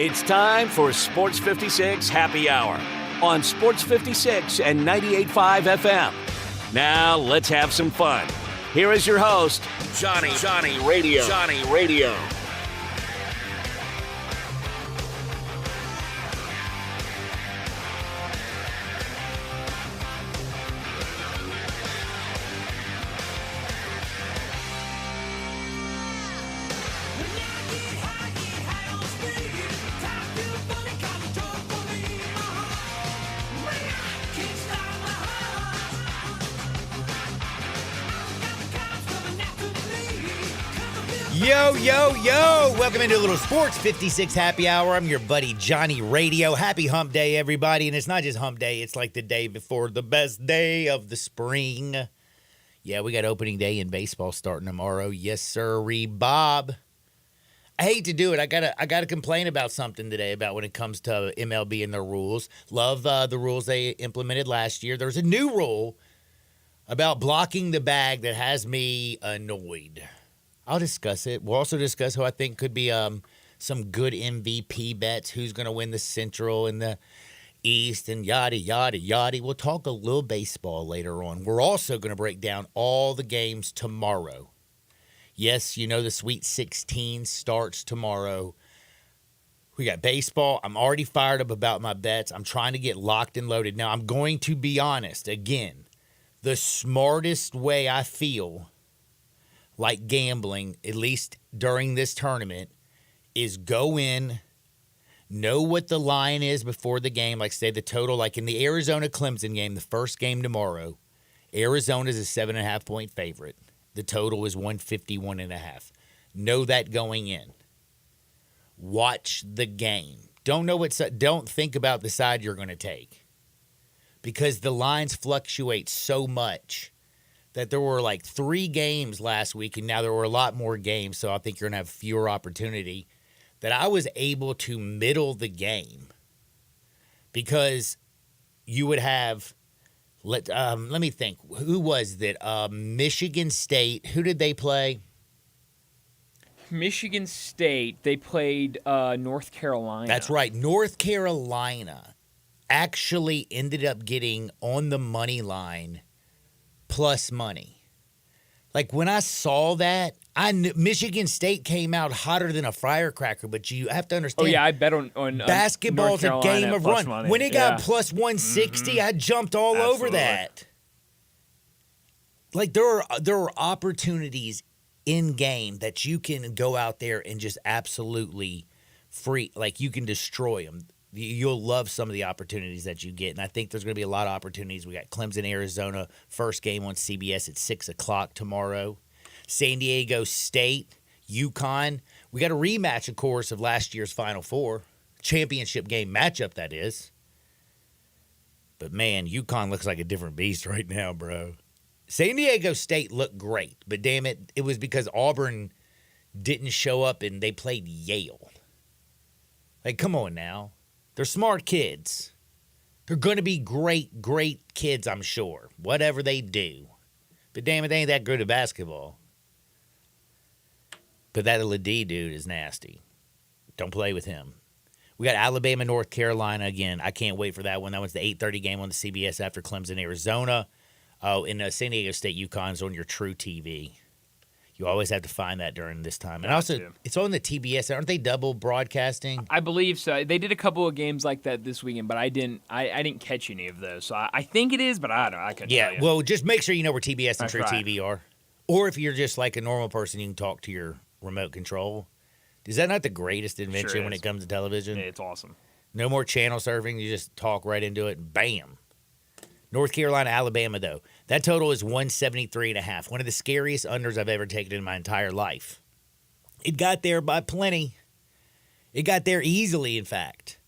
It's time for Sports 56 Happy Hour on Sports 56 and 98.5 FM. Now let's have some fun. Here is your host, Johnny Radio. Yo. Welcome into a little Sports 56 Happy Hour. I'm your buddy Johnny Radio. Happy hump day, everybody. And it's not just hump day. It's like the day before the best day of the spring. Yeah, we got opening day in baseball starting tomorrow. Yes, sirree, Bob. I hate to do it. I gotta complain about something today about when it comes to MLB and their rules. Love the rules they implemented last year. There's a new rule about blocking the bag that has me annoyed. I'll discuss it. We'll also discuss who I think could be some good MVP bets, who's going to win the Central and the East and yada. We'll talk a little baseball later on. We're also going to break down all the games tomorrow. Yes, you know the Sweet 16 starts tomorrow. We got baseball. I'm already fired up about my bets. I'm trying to get locked and loaded. Now, I'm going to be honest. Again, the smartest way I feel like gambling, at least during this tournament, is go in, know what the line is before the game, like say the total, like in the Arizona-Clemson game, the first game tomorrow, Arizona's a 7.5 point favorite. The total is 151.5. Know that going in. Watch the game. Don't think about the side you're going to take, because the lines fluctuate so much that there were like 3 games last week, and now there were a lot more games, so I think you're going to have fewer opportunity, that I was able to middle the game because you would have, let me think, who was that? Michigan State. Who did they play? Michigan State. They played North Carolina. That's right. North Carolina actually ended up getting on the money line plus money. Like when I saw that, I knew Michigan State came out hotter than a firecracker, but you have to understand. Oh yeah, I bet on basketball's North a game of run. money. When it got plus 160, I jumped all over that. Like there are opportunities in game that you can go out there and just absolutely free, like you can destroy them. You'll love some of the opportunities that you get, and I think there's going to be a lot of opportunities. We got Clemson, Arizona, first game on CBS at 6 o'clock tomorrow. San Diego State, UConn. We got a rematch, of course, of last year's Final Four. Championship game matchup, that is. But, man, UConn looks like a different beast right now, bro. San Diego State looked great, but, damn it, it was because Auburn didn't show up and they played Yale. Like, come on now. They're smart kids. They're going to be great kids, I'm sure. Whatever they do. But damn it, they ain't that good at basketball. But that Ladie dude is nasty. Don't play with him. We got Alabama, North Carolina again. I can't wait for that one. That one's the 8:30 game on the CBS after Clemson, Arizona. Oh, and San Diego State, UConn's on your True TV. You always have to find that during this time. And also, it's on the TBS. Aren't they double broadcasting? I believe so. They did a couple of games like that this weekend, but I didn't catch any of those. So I think it is, but I don't know. I couldn't tell you. Well, just make sure you know where TBS and True TV are. Or if you're just like a normal person, you can talk to your remote control. Is that not the greatest invention when it comes to television? Yeah, it's awesome. No more channel surfing. You just talk right into it and bam. North Carolina, Alabama, though. That total is 173.5. One of the scariest unders I've ever taken in my entire life. It got there by plenty. It got there easily, in fact.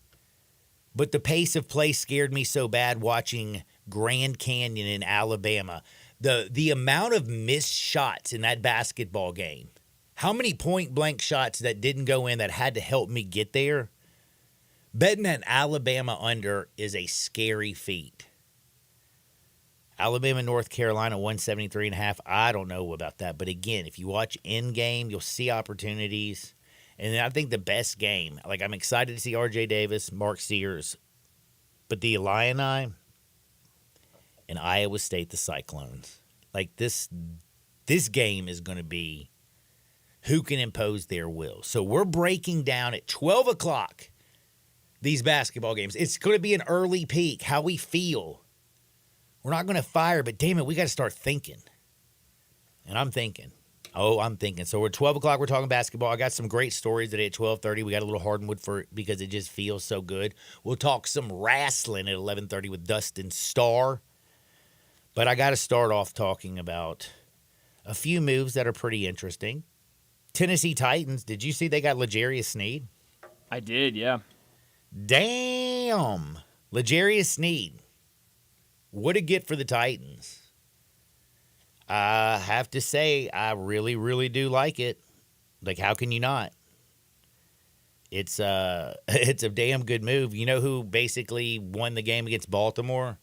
But the pace of play scared me so bad watching Grand Canyon in Alabama. The amount of missed shots in that basketball game. How many point-blank shots that didn't go in that had to help me get there? Betting an Alabama under is a scary feat. Alabama, North Carolina, 173.5. I don't know about that. But again, if you watch in-game, you'll see opportunities. And then I think the best game, like I'm excited to see R.J. Davis, Mark Sears, but the Illini and Iowa State, the Cyclones. Like this game is going to be who can impose their will. So we're breaking down at 12 o'clock these basketball games. It's going to be an early peak, how we feel. We're not going to fire, but damn it, we got to start thinking. And I'm thinking. So we're 12 o'clock, we're talking basketball. I got some great stories today at 12:30. We got a little hardwood because it just feels so good. We'll talk some wrestling at 11:30 with Dustin Starr. But I got to start off talking about a few moves that are pretty interesting. Tennessee Titans, did you see they got L'Jarius Sneed? I did, yeah. Damn. L'Jarius Sneed. What a get for the Titans. I have to say, I really, really do like it. Like, how can you not? It's a damn good move. You know who basically won the game against Baltimore?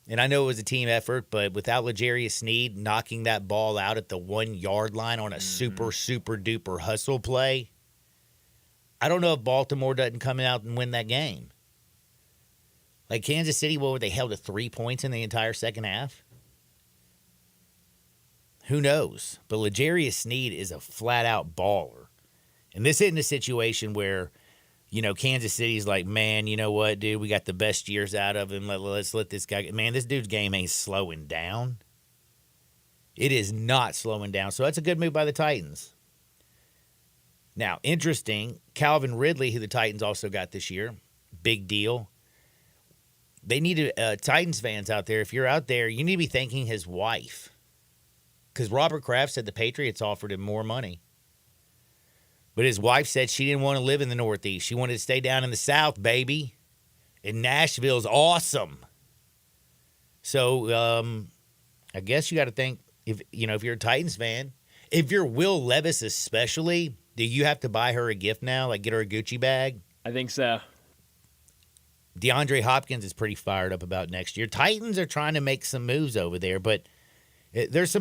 And I know it was a team effort, but without L'Jarius Sneed knocking that ball out at the 1 yard line on a super, super duper hustle play, I don't know if Baltimore doesn't come out and win that game. Like Kansas City, what were they held to 3 points in the entire second half? Who knows? But L'Jarius Sneed is a flat-out baller. And this isn't a situation where, you know, Kansas City's like, man, you know what, dude? We got the best years out of him. Let's let this guy – man, this dude's game ain't slowing down. It is not slowing down. So that's a good move by the Titans. Now, interesting, Calvin Ridley, who the Titans also got this year, big deal. They need Titans fans out there, if you're out there, you need to be thanking his wife. Because Robert Kraft said the Patriots offered him more money. But his wife said she didn't want to live in the Northeast. She wanted to stay down in the South, baby. And Nashville's awesome. So, I guess you got to think, if you're a Titans fan, if you're Will Levis especially, do you have to buy her a gift now? Like get her a Gucci bag? I think so. DeAndre Hopkins is pretty fired up about next year. Titans are trying to make some moves over there, but there's some